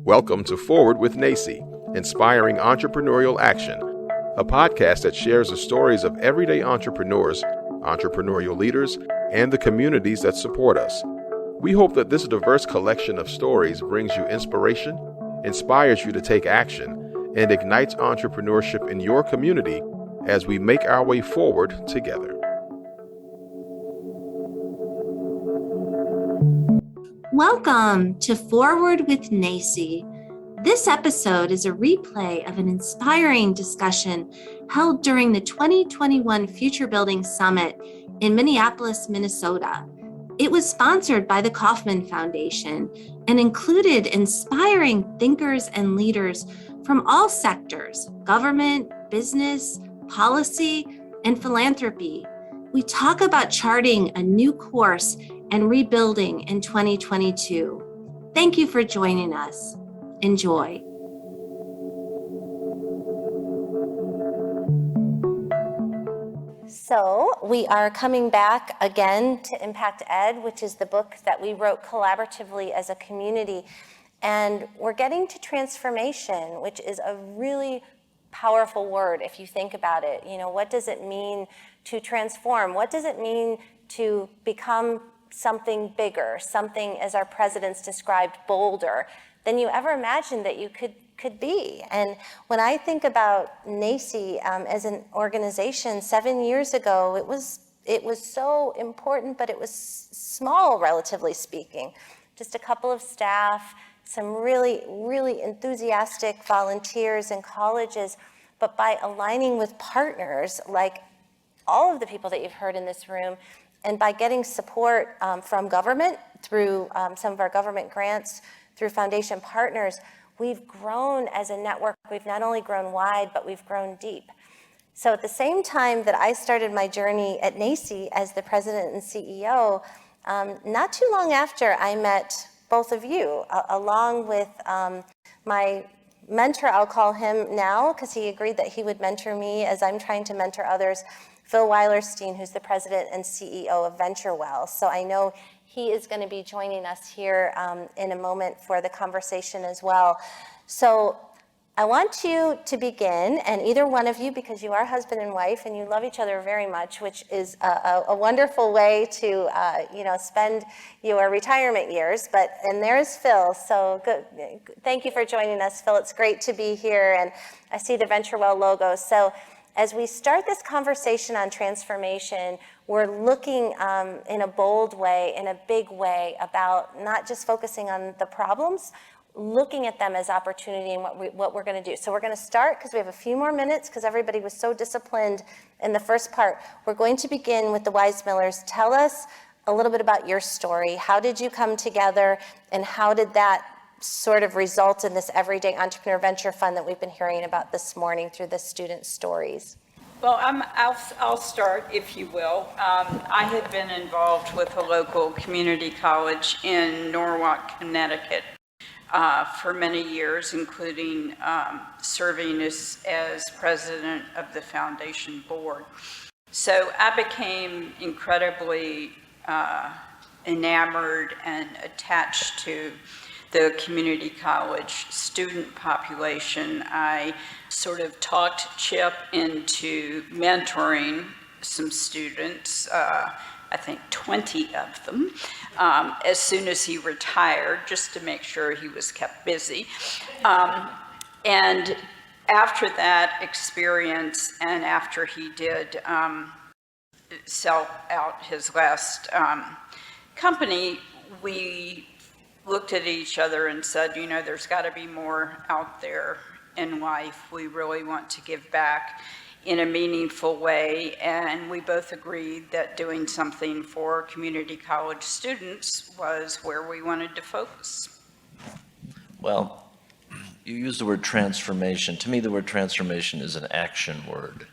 Welcome to Forward with NACCE, Inspiring Entrepreneurial Action, a podcast that shares the stories of everyday entrepreneurs, entrepreneurial leaders, and the communities that support us. We hope that this diverse collection of stories brings you inspiration, inspires you to take action, and ignites entrepreneurship in your community as we make our way forward together. Welcome to Forward with NACCE. This episode is a replay of an inspiring discussion held during the 2021 Future Building Summit in Minneapolis, Minnesota. It was sponsored by the Kauffman Foundation and included inspiring thinkers and leaders from all sectors: government, business, policy, and philanthropy. We talk about charting a new course and rebuilding in 2022. Thank you for joining us. Enjoy. So we are coming back again to Impact Ed, which is the book that we wrote collaboratively as a community. And we're getting to transformation, which is a really powerful word if you think about it. You know, what does it mean to transform? What does it mean to become something bigger, something, as our presidents described, bolder than you ever imagined that you could be? And when I think about NACCE as an organization 7 years ago, it was so important, but it was small, relatively speaking. Just a couple of staff, some really, really enthusiastic volunteers and colleges. But by aligning with partners like all of the people that you've heard in this room, and by getting support from government through some of our government grants, through foundation partners, we've grown as a network. We've not only grown wide, but we've grown deep. So at the same time that I started my journey at NACCE as the president and CEO, not too long after I met both of you, along with my mentor, I'll call him now, because he agreed that he would mentor me as I'm trying to mentor others, Phil Weilerstein, who's the president and CEO of VentureWell. So I know he is going to be joining us here in a moment for the conversation as well. So I want you to begin, and either one of you, because you are husband and wife and you love each other very much, which is a wonderful way to spend your retirement years. And there's Phil. So good. Thank you for joining us, Phil. It's great to be here, and I see the VentureWell logo. So as we start this conversation on transformation, we're looking in a bold way, in a big way, about not just focusing on the problems, looking at them as opportunity and what we're going to do. So we're going to start, because we have a few more minutes, because everybody was so disciplined in the first part. We're going to begin with the Weismillers. Tell us a little bit about your story. How did you come together, and how did that sort of result in this Everyday Entrepreneur Venture Fund that we've been hearing about this morning through the student stories? Well, I'll start, if you will. I had been involved with a local community college in Norwalk, Connecticut for many years, including serving as president of the foundation board. So I became incredibly enamored and attached to the community college student population. I sort of talked Chip into mentoring some students, I think 20 of them, as soon as he retired, just to make sure he was kept busy. And after that experience, and after he did sell out his last company, we looked at each other and said, you know, there's got to be more out there in life. We really want to give back in a meaningful way, and we both agreed that doing something for community college students was where we wanted to focus. Well, you use the word transformation. To me, the word transformation is an action word.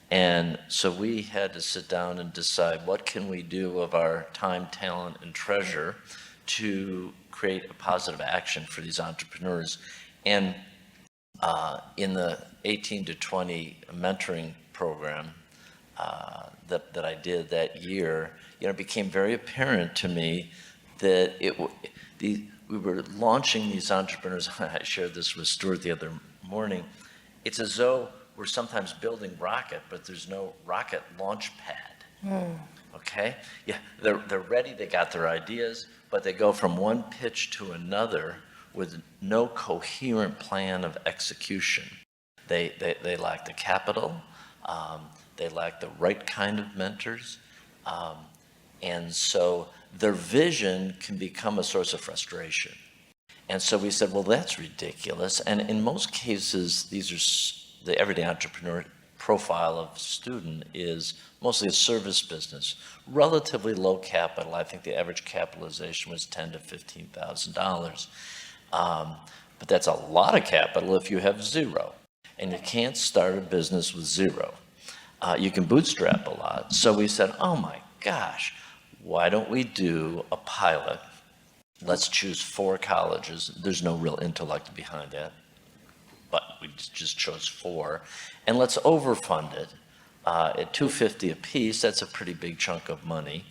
And so we had to sit down and decide, what can we do of our time, talent, and treasure to create a positive action for these entrepreneurs. And in the 18 to 20 mentoring program that I did that year, it became very apparent to me that we were launching these entrepreneurs. I shared this with Stuart the other morning. It's as though we're sometimes building rocket, but there's no rocket launch pad. Okay? Yeah, they're ready, they got their ideas, but they go from one pitch to another with no coherent plan of execution. They lack the capital, they lack the right kind of mentors, and so their vision can become a source of frustration. And so we said, well, that's ridiculous. And in most cases, these are the everyday entrepreneur profile of student is mostly a service business, relatively low capital. I think the average capitalization was $10,000 to $15,000. But that's a lot of capital if you have zero. And you can't start a business with zero. You can bootstrap a lot. So we said, oh my gosh, why don't we do a pilot? Let's choose 4 colleges. There's no real intellect behind that, but we just chose 4. And let's overfund it at $250 a piece. That's a pretty big chunk of money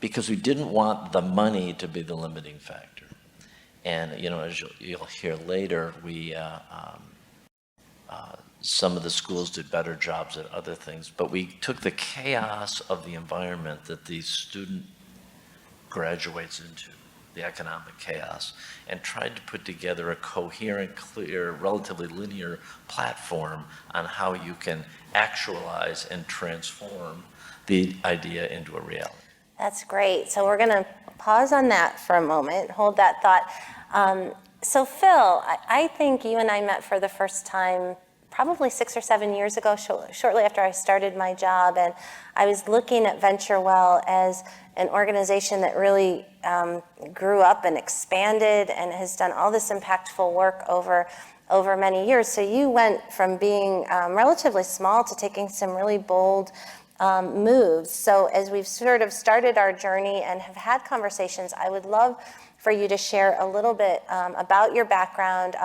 because we didn't want the money to be the limiting factor. And, you know, as you'll hear later, we some of the schools did better jobs at other things, but we took the chaos of the environment that the student graduates into, the economic chaos, and tried to put together a coherent, clear, relatively linear platform on how you can actualize and transform the idea into a reality. That's great. So we're going to pause on that for a moment, hold that thought. So Phil, I think you and I met for the first time probably 6 or 7 years ago, shortly after I started my job, and I was looking at VentureWell as an organization that really grew up and expanded and has done all this impactful work over many years. So you went from being relatively small to taking some really bold moves. So as we've sort of started our journey and have had conversations, I would love for you to share a little bit about your background,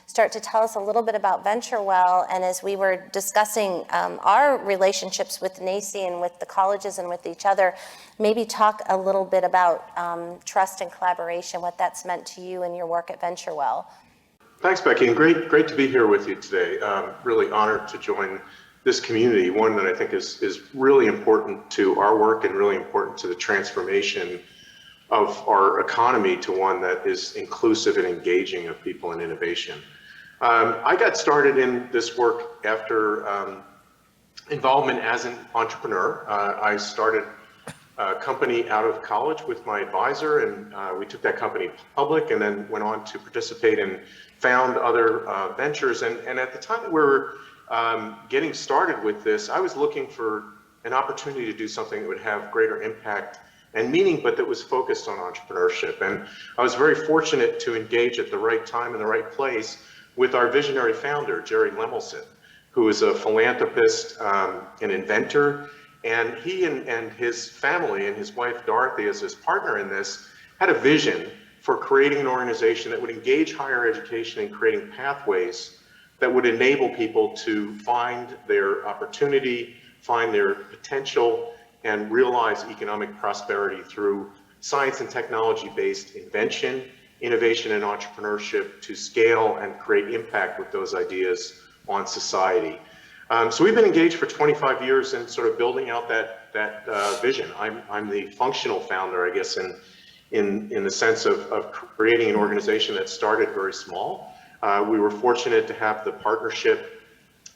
start to tell us a little bit about VentureWell, and as we were discussing our relationships with NACCE and with the colleges and with each other, maybe talk a little bit about trust and collaboration, what that's meant to you and your work at VentureWell. Thanks, Becky, and great to be here with you today. Really honored to join this community, one that I think is really important to our work and really important to the transformation of our economy to one that is inclusive and engaging of people and innovation. I got started in this work after involvement as an entrepreneur. I started a company out of college with my advisor, and we took that company public and then went on to participate and found other ventures. And at the time that we were getting started with this, I was looking for an opportunity to do something that would have greater impact and meaning, but that was focused on entrepreneurship. And I was very fortunate to engage at the right time in the right place with our visionary founder, Jerry Lemelson, who is a philanthropist, an inventor, and he and his family and his wife, Dorothy, as his partner in this, had a vision for creating an organization that would engage higher education and creating pathways that would enable people to find their opportunity, find their potential, and realize economic prosperity through science and technology-based invention, innovation, and entrepreneurship to scale and create impact with those ideas on society. So we've been engaged for 25 years in sort of building out that vision. I'm the functional founder, I guess, in the sense of creating an organization that started very small. We were fortunate to have the partnership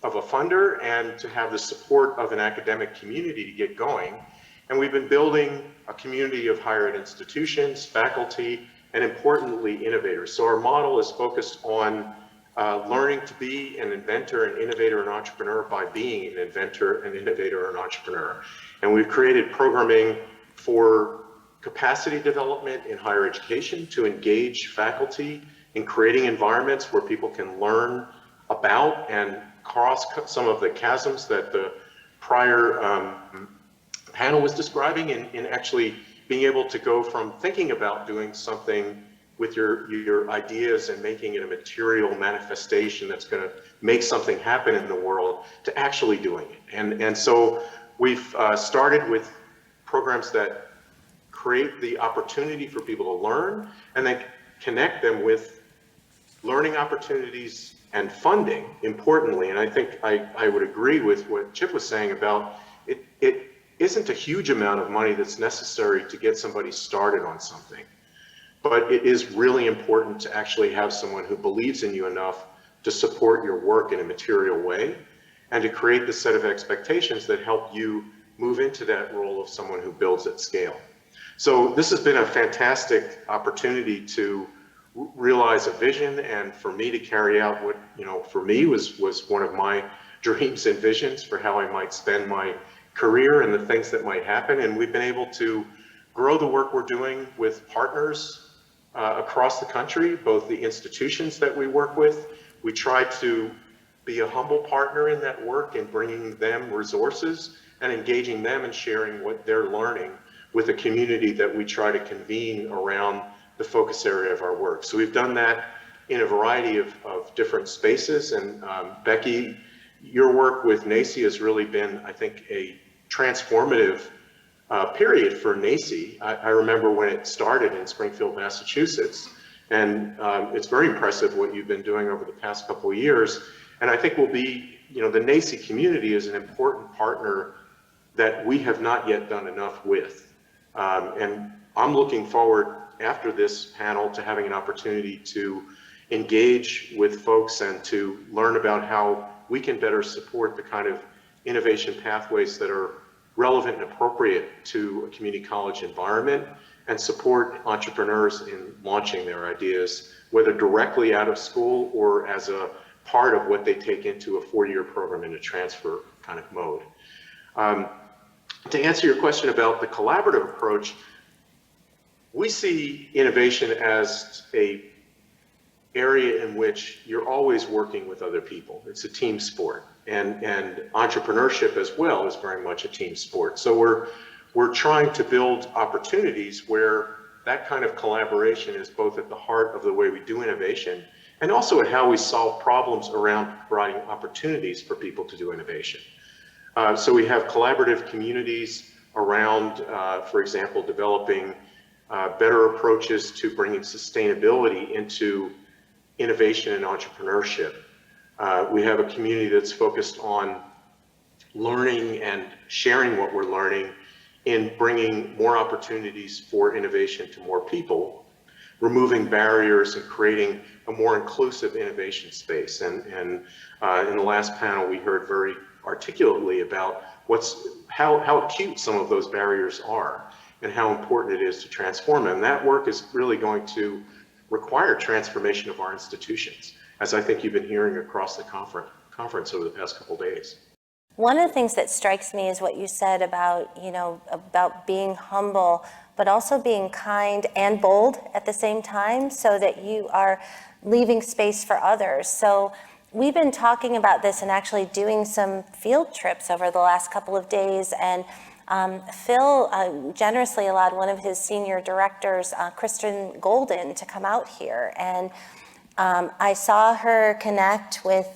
of a funder and to have the support of an academic community to get going. And we've been building a community of higher ed institutions, faculty, and importantly, innovators. So our model is focused on learning to be an inventor, an innovator, an entrepreneur by being an inventor, an innovator, an entrepreneur. And we've created programming for capacity development in higher education to engage faculty in creating environments where people can learn about and cross some of the chasms that the prior panel was describing in actually being able to go from thinking about doing something with your ideas and making it a material manifestation that's going to make something happen in the world to actually doing it. And so we've started with programs that create the opportunity for people to learn, and then connect them with learning opportunities and funding, importantly. And I think I would agree with what Chip was saying about it isn't a huge amount of money that's necessary to get somebody started on something. But it is really important to actually have someone who believes in you enough to support your work in a material way, and to create the set of expectations that help you move into that role of someone who builds at scale. So this has been a fantastic opportunity to realize a vision, and for me to carry out what, for me was one of my dreams and visions for how I might spend my career and the things that might happen. And we've been able to grow the work we're doing with partners across the country, both the institutions that we work with. We try to be a humble partner in that work and bringing them resources and engaging them and sharing what they're learning with a community that we try to convene around the focus area of our work. So we've done that in a variety of different spaces. And Becky, your work with NACCE has really been, I think, a transformative period for NACCE. I remember when it started in Springfield, Massachusetts, and it's very impressive what you've been doing over the past couple of years. And I think will be, the NACCE community is an important partner that we have not yet done enough with. And I'm looking forward after this panel to having an opportunity to engage with folks and to learn about how we can better support the kind of innovation pathways that are relevant and appropriate to a community college environment, and support entrepreneurs in launching their ideas, whether directly out of school or as a part of what they take into a 4-year program in a transfer kind of mode. To answer your question about the collaborative approach, we see innovation as a area in which you're always working with other people. It's a team sport, and entrepreneurship as well is very much a team sport. So we're trying to build opportunities where that kind of collaboration is both at the heart of the way we do innovation, and also at how we solve problems around providing opportunities for people to do innovation. So we have collaborative communities around, for example, developing better approaches to bringing sustainability into innovation and entrepreneurship. We have a community that's focused on learning and sharing what we're learning in bringing more opportunities for innovation to more people, removing barriers and creating a more inclusive innovation space. And in the last panel, we heard very articulately about how acute some of those barriers are and how important it is to transform them. And that work is really going to require transformation of our institutions, as I think you've been hearing across the conference over the past couple of days. One of the things that strikes me is what you said about, about being humble, but also being kind and bold at the same time, so that you are leaving space for others. So we've been talking about this and actually doing some field trips over the last couple of days, and Phil generously allowed one of his senior directors, Kristen Golden, to come out here. And I saw her connect with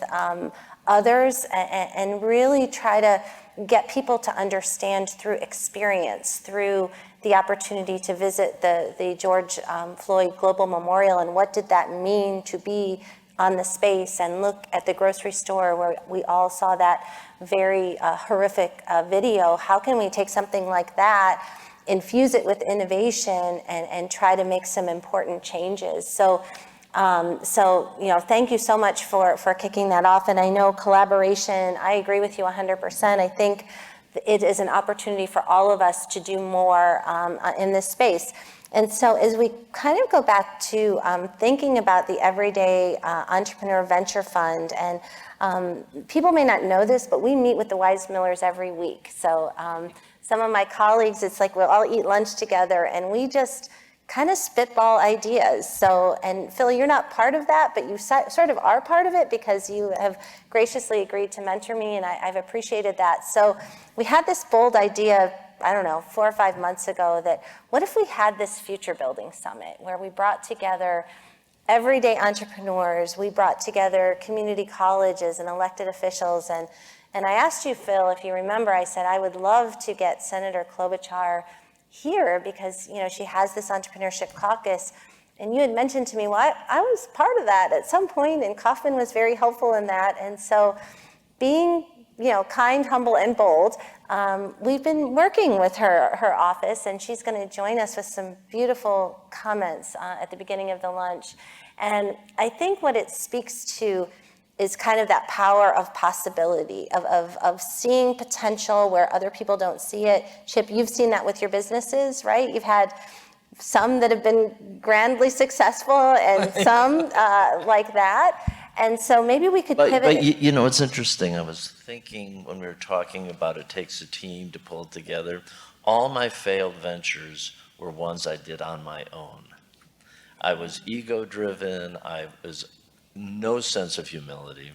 others and really try to get people to understand through experience, through the opportunity to visit the George Floyd Global Memorial, and what did that mean to be on the space, and look at the grocery store where we all saw that very horrific video. How can we take something like that, infuse it with innovation, and try to make some important changes? So thank you so much for kicking that off. And I know collaboration, I agree with you 100%. I think it is an opportunity for all of us to do more in this space. And so as we kind of go back to thinking about the Everyday Entrepreneur Venture Fund, and people may not know this, but we meet with the Weismillers every week. So some of my colleagues, it's like we'll all eat lunch together, and we just kind of spitball ideas. So, and Phil, you're not part of that, but you sort of are part of it because you have graciously agreed to mentor me, and I've appreciated that. So we had this bold idea, I don't know, 4 or 5 months ago, that what if we had this future building summit where we brought together everyday entrepreneurs, we brought together community colleges and elected officials, and I asked you, Phil, if you remember, I said I would love to get Senator Klobuchar here because, she has this entrepreneurship caucus. And you had mentioned to me, well, I was part of that at some point, and Kaufman was very helpful in that. And so being, kind, humble, and bold, we've been working with her office, and she's going to join us with some beautiful comments at the beginning of the lunch. And I think what it speaks to is kind of that power of possibility, of seeing potential where other people don't see it. Chip, you've seen that with your businesses, right? You've had some that have been grandly successful and some like that. And so maybe we could pivot. But it's interesting. I was thinking when we were talking about it takes a team to pull it together. All my failed ventures were ones I did on my own. I was ego-driven. I was no sense of humility.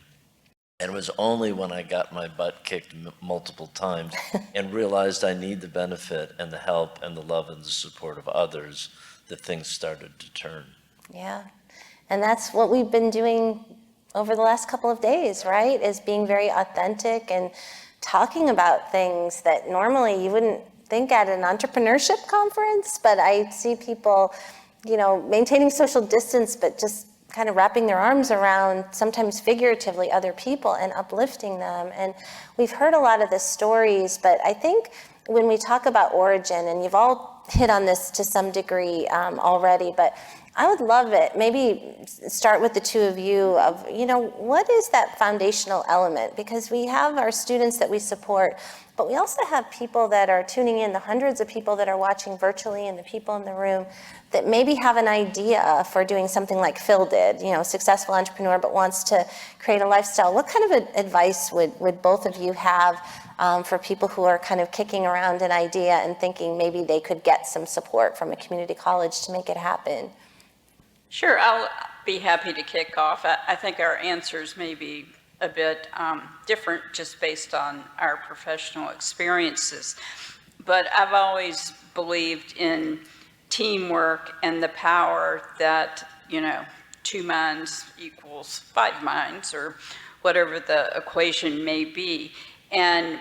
And it was only when I got my butt kicked multiple times and realized I need the benefit and the help and the love and the support of others that things started to turn. Yeah, and that's what we've been doing over the last couple of days, right? Is being very authentic and talking about things that normally you wouldn't think at an entrepreneurship conference, but I see people, maintaining social distance, but just kind of wrapping their arms around, sometimes figuratively, other people and uplifting them. And we've heard a lot of the stories, but I think when we talk about origin, and you've all hit on this to some degree already, but I would love it, maybe start with the two of you of, what is that foundational element? Because we have our students that we support, but we also have people that are tuning in, the hundreds of people that are watching virtually and the people in the room that maybe have an idea for doing something like Phil did, successful entrepreneur, but wants to create a lifestyle. What kind of advice would both of you have for people who are kind of kicking around an idea and thinking maybe they could get some support from a community college to make it happen? Sure, I'll be happy to kick off. I think our answers may be a bit different just based on our professional experiences. But I've always believed in teamwork and the power that, 2 minds equals 5 minds, or whatever the equation may be. And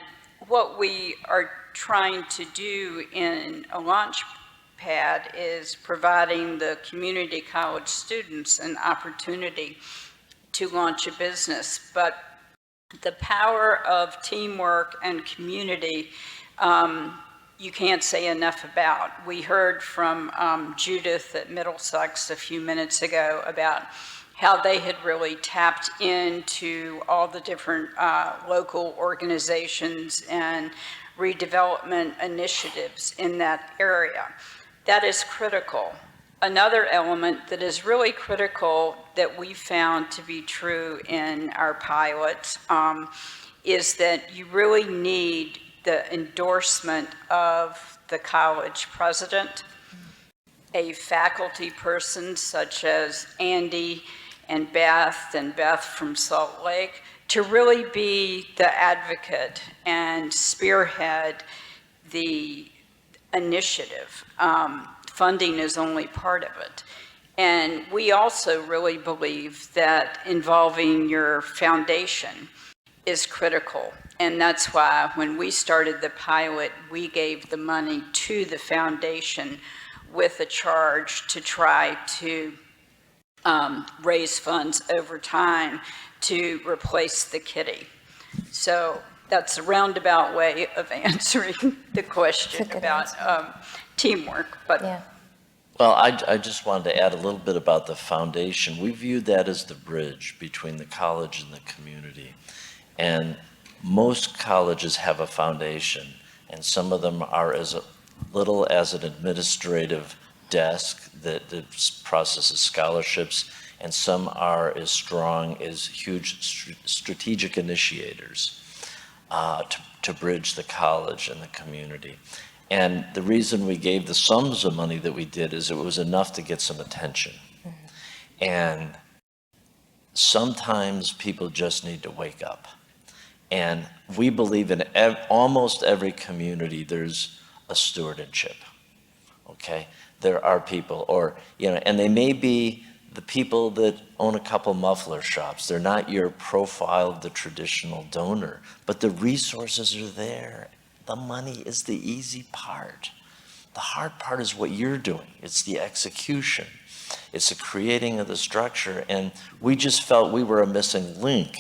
what we are trying to do in a launch pad is providing the community college students an opportunity to launch a business. But the power of teamwork and community, you can't say enough about. We heard from Judith at Middlesex a few minutes ago about how they had really tapped into all the different local organizations and redevelopment initiatives in that area. That is critical. Another element that is really critical that we found to be true in our pilots is that you really need the endorsement of the college president, a faculty person such as Andy and Beth from Salt Lake, to really be the advocate and spearhead the initiative. Funding is only part of it. And we also really believe that involving your foundation is critical. And that's why when we started the pilot, we gave the money to the foundation with a charge to try to raise funds over time to replace the kitty. So that's a roundabout way of answering the question about teamwork. But yeah. Well, I just wanted to add a little bit about the foundation. We view that as the bridge between the college and the community. And most colleges have a foundation, and some of them are as little as an administrative desk that processes scholarships, and some are as strong as huge strategic initiators to bridge the college and the community. And the reason we gave the sums of money that we did is it was enough to get some attention. Mm-hmm. And sometimes people just need to wake up. And we believe in almost every community there's a Stuart and Chip, okay? There are people, and they may be the people that own a couple muffler shops. They're not your profile of the traditional donor, but the resources are there. The money is the easy part. The hard part is what you're doing. It's the execution. It's the creating of the structure. And we just felt we were a missing link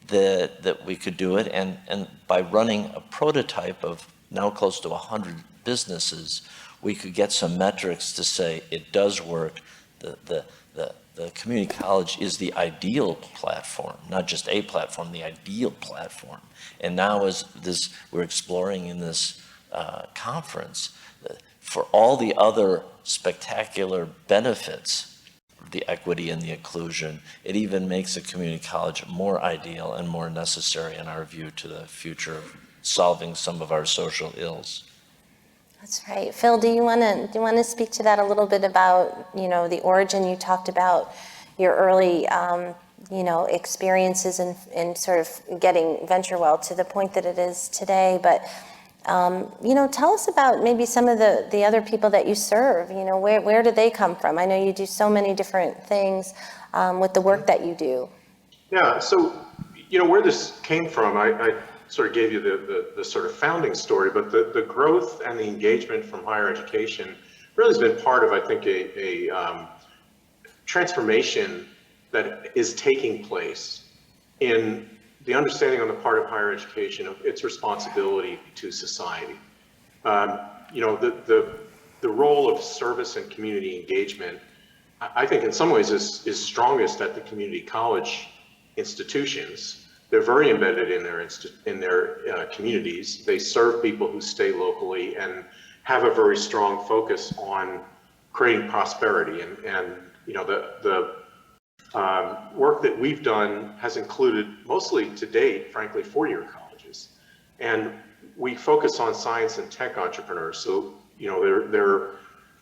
that we could do it. And by running a prototype of now close to 100 businesses, we could get some metrics to say it does work. The community college is the ideal platform, not just a platform, the ideal platform. And now as this, we're exploring in this conference, for all the other spectacular benefits, the equity and the inclusion, it even makes a community college more ideal and more necessary in our view to the future of solving some of our social ills. That's right. Phil, do you want to speak to that a little bit about, the origin? You talked about your early, experiences in sort of getting VentureWell to the point that it is today. But, tell us about maybe some of the other people that you serve. Where do they come from? I know you do so many different things with the work that you do. Yeah, so, where this came from, I sort of gave you the sort of founding story, but the growth and the engagement from higher education really has been part of, I think, a transformation that is taking place in the understanding on the part of higher education of its responsibility to society. The role of service and community engagement, I think in some ways is strongest at the community college institutions. They're very embedded in their communities. They serve people who stay locally and have a very strong focus on creating prosperity. And the work that we've done has included mostly to date, frankly, four-year colleges. And we focus on science and tech entrepreneurs. So, their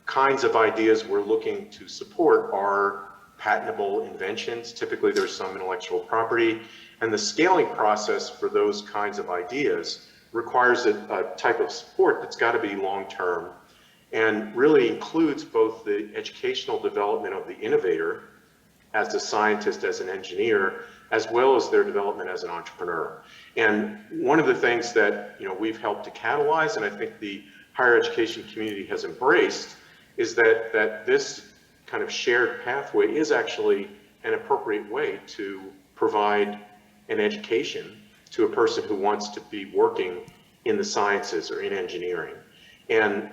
kinds of ideas we're looking to support are patentable inventions. Typically, there's some intellectual property. And the scaling process for those kinds of ideas requires a type of support that's got to be long-term and really includes both the educational development of the innovator as a scientist, as an engineer, as well as their development as an entrepreneur. And one of the things that we've helped to catalyze, and I think the higher education community has embraced, is that this kind of shared pathway is actually an appropriate way to provide an education to a person who wants to be working in the sciences or in engineering. And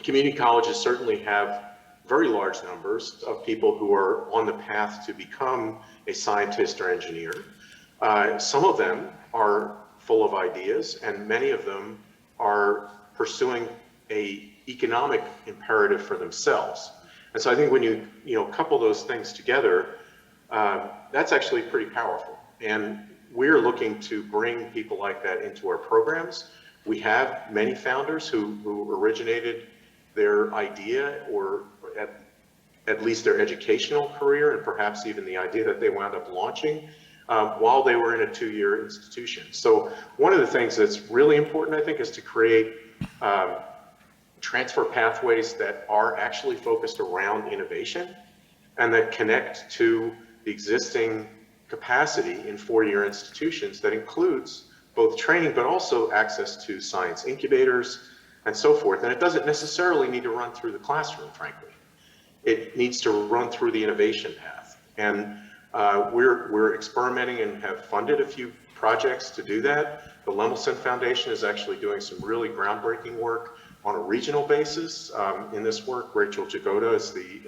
community colleges certainly have very large numbers of people who are on the path to become a scientist or engineer. Some of them are full of ideas, and many of them are pursuing an economic imperative for themselves. And so I think when you couple those things together, that's actually pretty powerful. And we're looking to bring people like that into our programs. We have many founders who originated their idea or at least their educational career, and perhaps even the idea that they wound up launching while they were in a two-year institution. So one of the things that's really important, I think, is to create transfer pathways that are actually focused around innovation and that connect to the existing capacity in four-year institutions that includes both training but also access to science incubators and so forth. And it doesn't necessarily need to run through the classroom, frankly. It needs to run through the innovation path. And we're experimenting and have funded a few projects to do that. The Lemelson Foundation is actually doing some really groundbreaking work on a regional basis in this work. Rachel Jagoda is the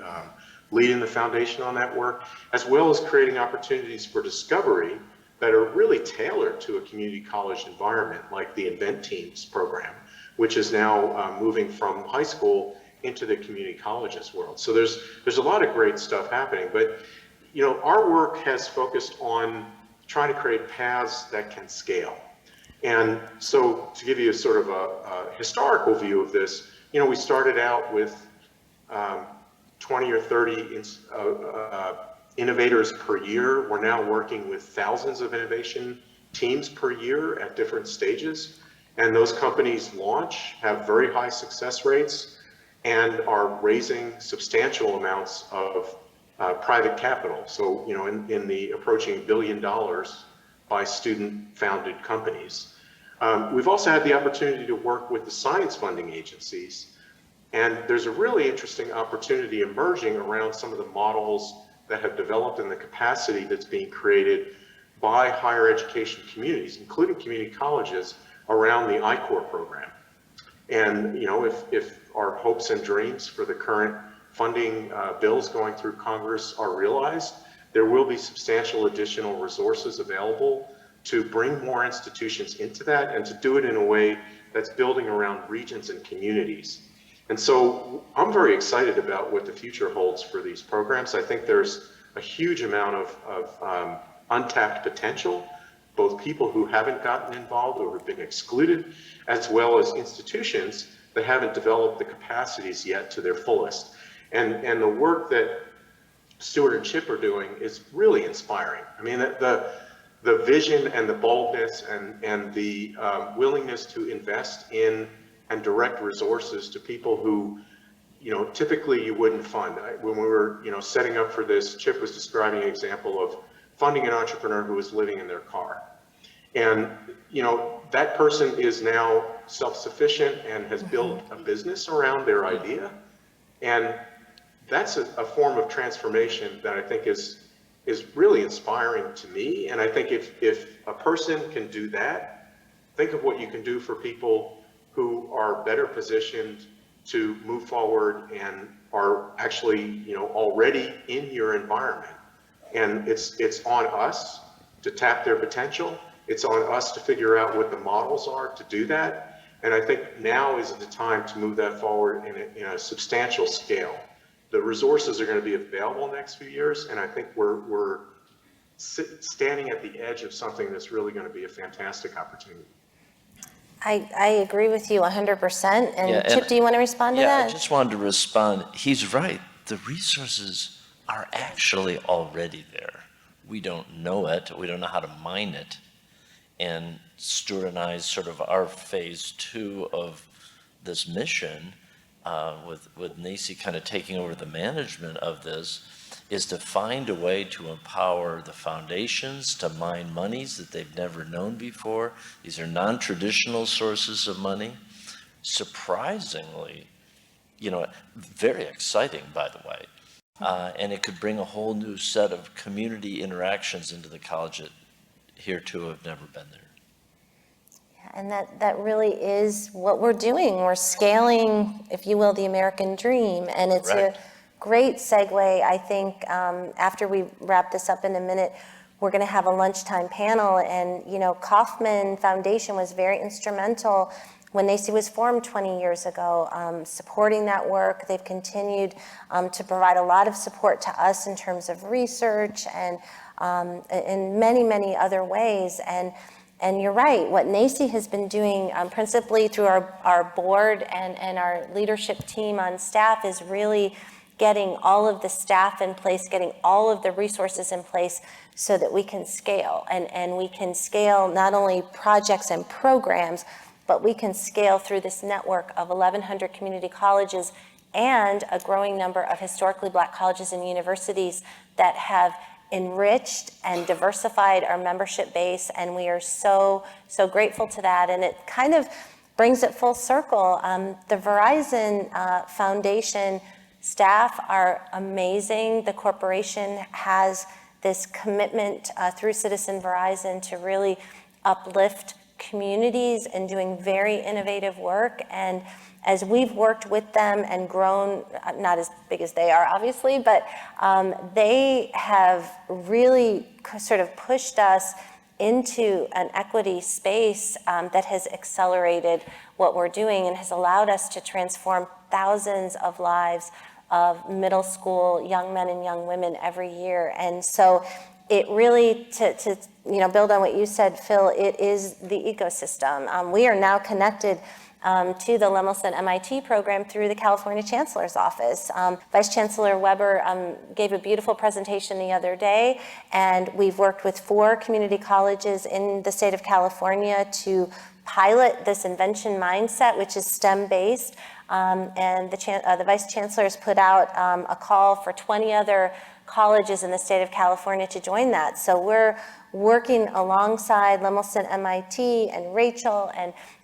lead in the foundation on that work, as well as creating opportunities for discovery that are really tailored to a community college environment, like the Invent Teams program, which is now moving from high school into the community colleges world. So there's a lot of great stuff happening, but our work has focused on trying to create paths that can scale. And so to give you a sort of a historical view of this, we started out with 20 or 30 innovators per year. We're now working with thousands of innovation teams per year at different stages. And those companies launch, have very high success rates, and are raising substantial amounts of private capital. So, in the approaching $1 billion by student-founded companies. We've also had the opportunity to work with the science funding agencies And there's a really interesting opportunity emerging around some of the models that have developed and the capacity that's being created by higher education communities, including community colleges, around the I-Corps program. And if our hopes and dreams for the current funding bills going through Congress are realized, there will be substantial additional resources available to bring more institutions into that and to do it in a way that's building around regions and communities. And so I'm very excited about what the future holds for these programs. I think there's a huge amount of untapped potential, both people who haven't gotten involved or have been excluded, as well as institutions that haven't developed the capacities yet to their fullest. And the work that Stuart and Chip are doing is really inspiring. I mean, the vision and the boldness and the willingness to invest in and direct resources to people who, typically you wouldn't fund. When we were, setting up for this, Chip was describing an example of funding an entrepreneur who was living in their car. And, that person is now self-sufficient and has built a business around their idea. And that's a form of transformation that I think is really inspiring to me. And I think if a person can do that, think of what you can do for people who are better positioned to move forward and are actually, already in your environment. And it's on us to tap their potential. It's on us to figure out what the models are to do that. And I think now is the time to move that forward in a substantial scale. The resources are going to be available in the next few years, and I think we're standing at the edge of something that's really going to be a fantastic opportunity. I agree with you 100%. And Chip, do you want to respond to that? Yeah, I just wanted to respond. He's right. The resources are actually already there. We don't know it. We don't know how to mine it. And Stuart and I sort of our phase 2 of this mission, with NACCE kind of taking over the management of this, is to find a way to empower the foundations to mine monies that they've never known before. These are non-traditional sources of money. Surprisingly, very exciting, by the way. And it could bring a whole new set of community interactions into the college that heretofore have never been there. And that really is what we're doing. We're scaling, if you will, the American dream. And it's a great segue, I think, after we wrap this up in a minute, we're going to have a lunchtime panel. And, Kauffman Foundation was very instrumental when NACCE was formed 20 years ago, supporting that work. They've continued to provide a lot of support to us in terms of research and in many, many other ways. And you're right, what NACCE has been doing principally through our board and our leadership team on staff is really getting all of the staff in place, getting all of the resources in place so that we can scale. And we can scale not only projects and programs, but we can scale through this network of 1,100 community colleges and a growing number of historically Black colleges and universities that have enriched and diversified our membership base, and we are so grateful to that. And it kind of brings it full circle. The Verizon Foundation staff are amazing. The corporation has this commitment through Citizen Verizon to really uplift communities and doing very innovative work. And as we've worked with them and grown, not as big as they are, obviously, but they have really sort of pushed us into an equity space that has accelerated what we're doing and has allowed us to transform thousands of lives of middle school young men and young women every year. And so it really, to build on what you said, Phil, it is the ecosystem. We are now connected to the Lemelson MIT program through the California Chancellor's Office. Vice Chancellor Weber gave a beautiful presentation the other day, and we've worked with 4 community colleges in the state of California to pilot this invention mindset, which is STEM-based, And the Vice Chancellor has put out a call for 20 other colleges in the state of California to join that. So we're working alongside Lemelson, MIT, and Rachel,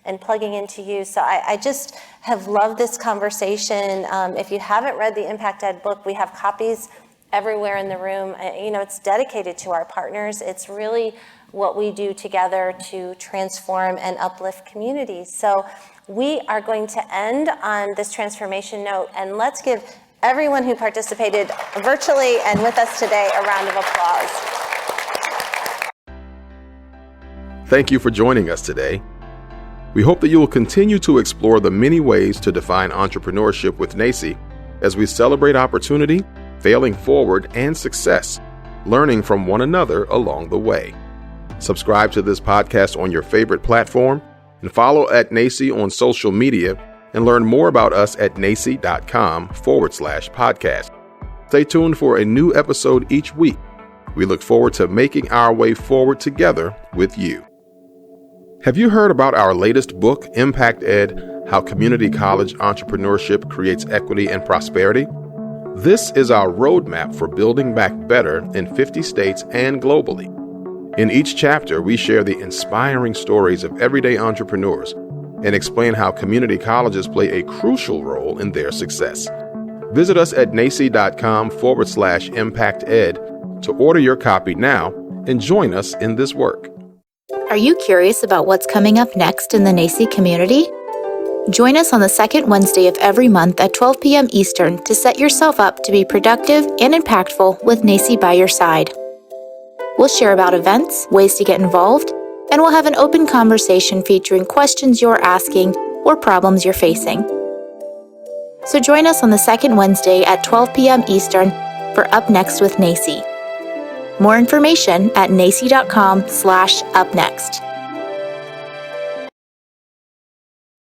and plugging into you. So I just have loved this conversation. If you haven't read the Impact Ed book, we have copies everywhere in the room. It's dedicated to our partners. It's really what we do together to transform and uplift communities. So we are going to end on this transformation note, and let's give everyone who participated virtually and with us today a round of applause. Thank you for joining us today. We hope that you will continue to explore the many ways to define entrepreneurship with NACCE as we celebrate opportunity, failing forward, and success, learning from one another along the way. Subscribe to this podcast on your favorite platform and follow at NACCE on social media, and learn more about us at nacce.com/podcast. Stay tuned for a new episode each week. We look forward to making our way forward together with you. Have you heard about our latest book, Impact Ed: How Community College Entrepreneurship Creates Equity and Prosperity? This is our roadmap for building back better in 50 states and globally. In each chapter, we share the inspiring stories of everyday entrepreneurs and explain how community colleges play a crucial role in their success. Visit us at nacce.com/impacted to order your copy now and join us in this work. Are you curious about what's coming up next in the NACCE community? Join us on the second Wednesday of every month at 12 p.m. Eastern to set yourself up to be productive and impactful with NACCE by your side. We'll share about events, ways to get involved, and we'll have an open conversation featuring questions you're asking or problems you're facing. So join us on the second Wednesday at 12 p.m. Eastern for Up Next with NACCE. More information at nacce.com/upnext.